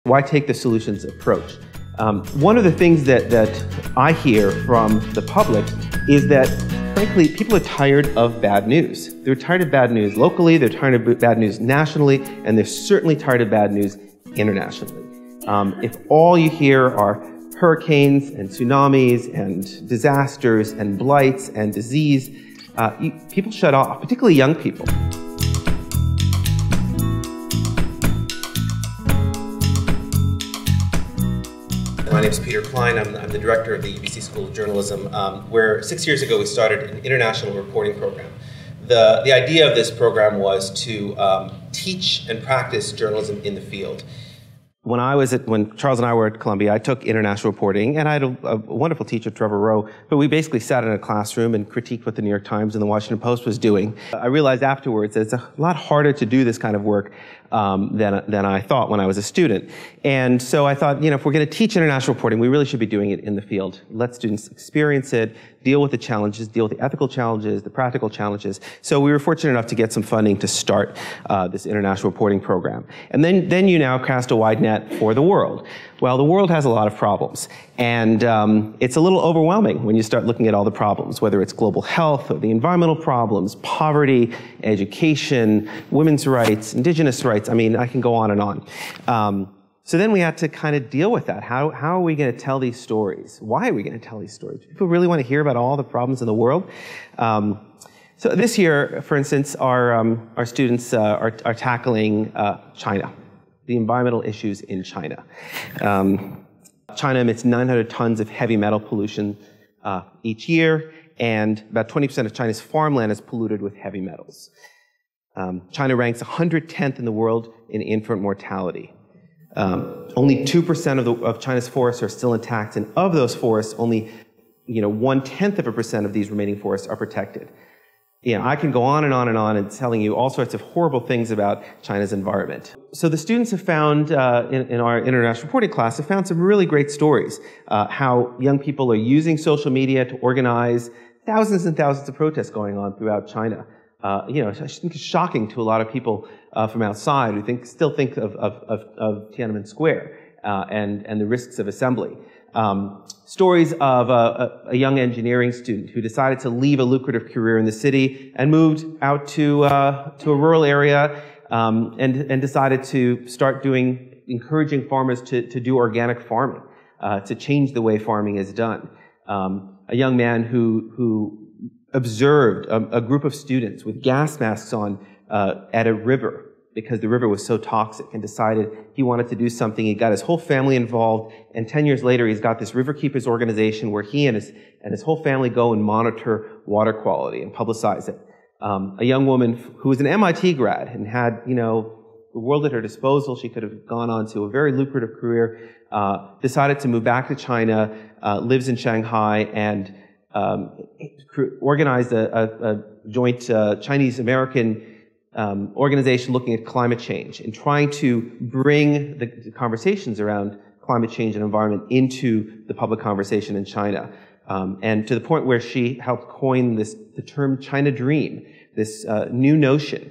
Why take the solutions approach? One of the things that I hear from the public is that, frankly, people are tired of bad news. They're tired of bad news locally, they're tired of bad news nationally, and they're certainly tired of bad news internationally. If all you hear are hurricanes and tsunamis and disasters and blights and disease, people shut off, particularly young people. My name is Peter Klein. I'm the director of the UBC School of Journalism, where 6 years ago we started an international reporting program. The idea of this program was to teach and practice journalism in the field. When Charles and I were at Columbia, I took international reporting, and I had a wonderful teacher, Trevor Rowe, but we basically sat in a classroom and critiqued what the New York Times and the Washington Post was doing. I realized afterwards that it's a lot harder to do this kind of work than I thought when I was a student. And so I thought, if we're going to teach international reporting, we really should be doing it in the field. Let students experience it, deal with the challenges, deal with the ethical challenges, the practical challenges. So we were fortunate enough to get some funding to start this international reporting program. And then you now cast a wide net for the world. Well, the world has a lot of problems, and it's a little overwhelming when you start looking at all the problems, whether it's global health or the environmental problems, poverty, education, women's rights, indigenous rights. I mean, I can go on and on. So then we had to kind of deal with that. How are we going to tell these stories? Why are we going to tell these stories? Do people really want to hear about all the problems in the world? So this year, for instance, our students are tackling China, the environmental issues in China. China emits 900 tons of heavy metal pollution each year, and about 20% of China's farmland is polluted with heavy metals. China ranks 110th in the world in infant mortality. Only 2% of China's forests are still intact, and of those forests, only 0.1% of these remaining forests are protected. I can go on and on and on and telling you all sorts of horrible things about China's environment. So the students have found, in our international reporting class, have found some really great stories, how young people are using social media to organize thousands and thousands of protests going on throughout China. I think it's shocking to a lot of people from outside who still think of Tiananmen Square and the risks of assembly. Stories of a young engineering student who decided to leave a lucrative career in the city and moved out to a rural area and decided to start encouraging farmers to do organic farming, to change the way farming is done. A young man who observed a group of students with gas masks on at a river because the river was so toxic, and decided he wanted to do something. He got his whole family involved, and 10 years later he's got this River Keepers organization where he and his whole family go and monitor water quality and publicize it. A young woman who was an MIT grad and had, the world at her disposal, she could have gone on to a very lucrative career, decided to move back to China, lives in Shanghai, and organized a joint Chinese-American organization looking at climate change and trying to bring the conversations around climate change and environment into the public conversation in China. And to the point where she helped coin the term China Dream, this new notion,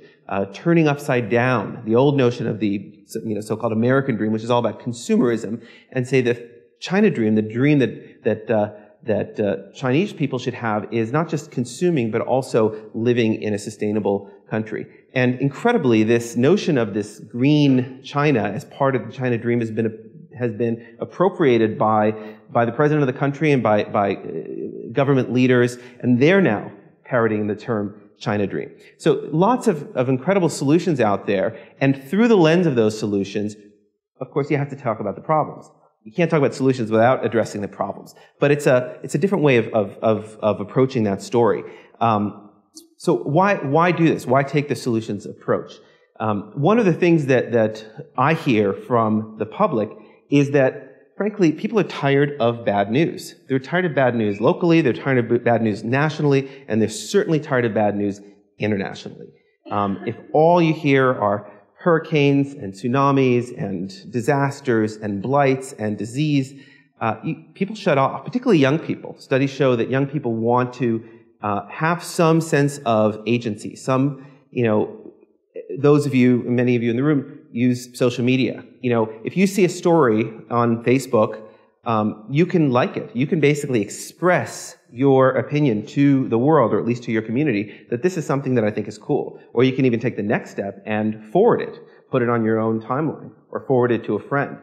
turning upside down the old notion of the so-called American dream, which is all about consumerism, and say the China Dream, the dream that Chinese people should have, is not just consuming, but also living in a sustainable country. And incredibly, this notion of this green China as part of the China Dream has been appropriated by the president of the country and by government leaders, and they're now parroting the term China Dream. So lots of incredible solutions out there, and through the lens of those solutions, of course, you have to talk about the problems. You can't talk about solutions without addressing the problems. But it's a different way of approaching that story. So why do this? Why take the solutions approach? One of the things that I hear from the public is that, frankly, people are tired of bad news. They're tired of bad news locally, they're tired of bad news nationally, and they're certainly tired of bad news internationally. If all you hear are hurricanes and tsunamis and disasters and blights and disease, people shut off, particularly young people. Studies show that young people want to have some sense of agency. Those of you, many of you in the room, use social media. You know, if you see a story on Facebook, you can like it. You can basically express your opinion to the world, or at least to your community, that this is something that I think is cool. Or you can even take the next step and forward it, put it on your own timeline, or forward it to a friend.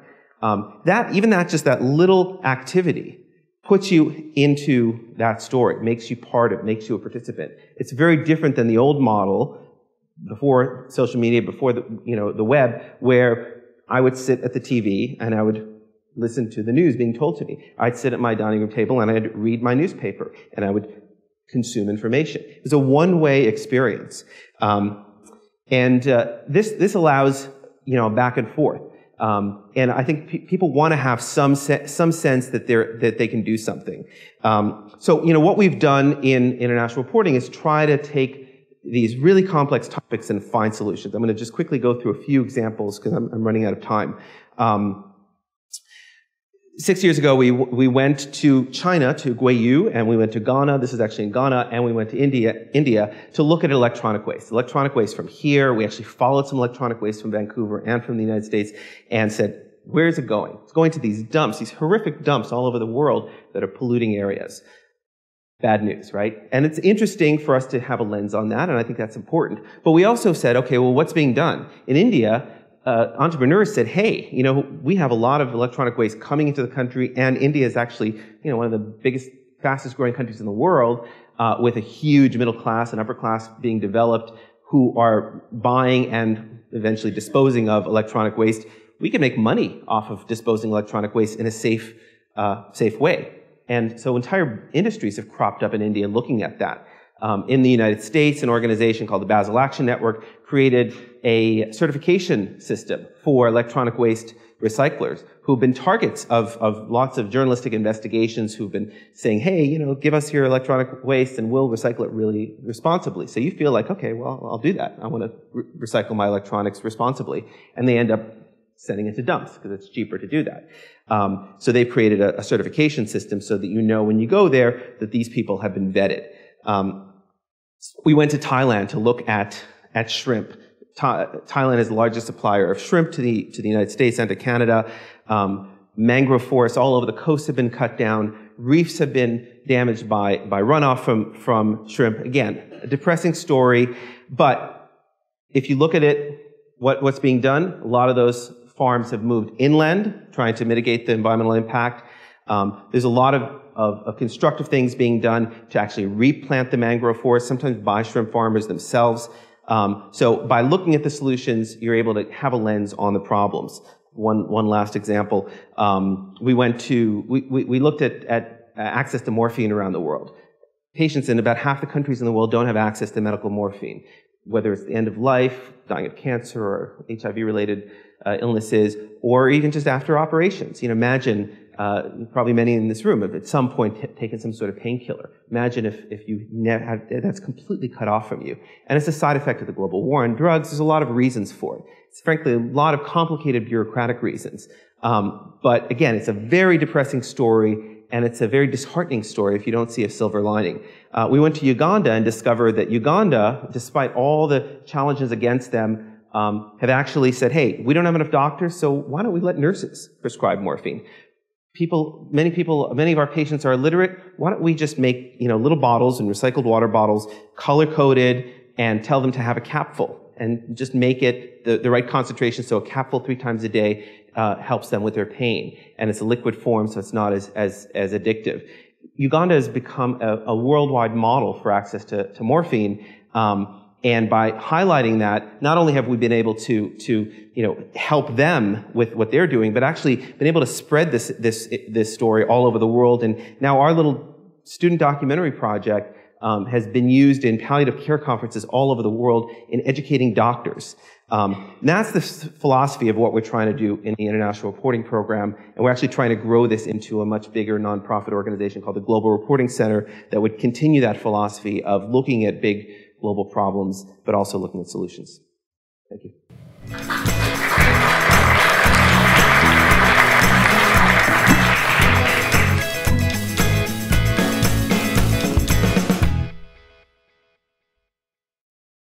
Just that little activity puts you into that story, makes you part of it, makes you a participant. It's very different than the old model before social media, before the web, where I would sit at the TV and I would listen to the news being told to me. I'd sit at my dining room table and I'd read my newspaper and I would consume information. It was a one-way experience. This allows, back and forth. And I think people want to have some sense that they can do something. What we've done in international reporting is try to take these really complex topics and find solutions. I'm going to just quickly go through a few examples because I'm running out of time. 6 years ago, we went to China, to Guiyu, and we went to Ghana. This is actually in Ghana, and we went to India to look at electronic waste. Electronic waste from here. We actually followed some electronic waste from Vancouver and from the United States and said, where is it going? It's going to these dumps, these horrific dumps all over the world that are polluting areas. Bad news, right? And it's interesting for us to have a lens on that, and I think that's important. But we also said, okay, well, what's being done? In India, entrepreneurs said, hey, we have a lot of electronic waste coming into the country, and India is actually, one of the biggest, fastest growing countries in the world, with a huge middle class and upper class being developed who are buying and eventually disposing of electronic waste. We can make money off of disposing electronic waste in a safe way. And so entire industries have cropped up in India looking at that. In the United States, an organization called the Basel Action Network created a certification system for electronic waste recyclers who've been targets of lots of journalistic investigations who've been saying, hey, give us your electronic waste and we'll recycle it really responsibly. So you feel like, okay, well, I'll do that. I want to recycle my electronics responsibly. And they end up sending it to dumps because it's cheaper to do that. So they've created a certification system so that when you go there that these people have been vetted. We went to Thailand to look at shrimp. Thailand is the largest supplier of shrimp to the United States and to Canada. Mangrove forests all over the coast have been cut down. Reefs have been damaged by runoff from shrimp. Again, a depressing story, but if you look at it, what's being done, a lot of those farms have moved inland, trying to mitigate the environmental impact. There's a lot of constructive things being done to actually replant the mangrove forest, sometimes by shrimp farmers themselves. So by looking at the solutions, you're able to have a lens on the problems. One last example. We looked at access to morphine around the world. Patients in about half the countries in the world don't have access to medical morphine, whether it's the end of life, dying of cancer or HIV-related illnesses, or even just after operations. Imagine, probably many in this room have at some point taken some sort of painkiller. Imagine if you that's completely cut off from you. And it's a side effect of the global war on drugs. There's a lot of reasons for it. It's frankly a lot of complicated bureaucratic reasons. But again, it's a very depressing story, and it's a very disheartening story if you don't see a silver lining. We went to Uganda and discovered that Uganda, despite all the challenges against them, have actually said, hey, we don't have enough doctors, so why don't we let nurses prescribe morphine? Many of our patients are illiterate. Why don't we just make, little bottles and recycled water bottles, color-coded, and tell them to have a capful, and just make it the right concentration so a capful 3 times a day helps them with their pain. And it's a liquid form, so it's not as addictive. Uganda has become a worldwide model for access to morphine. And by highlighting that, not only have we been able to help them with what they're doing, but actually been able to spread this story all over the world. And now our little student documentary project has been used in palliative care conferences all over the world in educating doctors. And that's the philosophy of what we're trying to do in the International Reporting Program. And we're actually trying to grow this into a much bigger nonprofit organization called the Global Reporting Center that would continue that philosophy of looking at big global problems, but also looking at solutions. Thank you.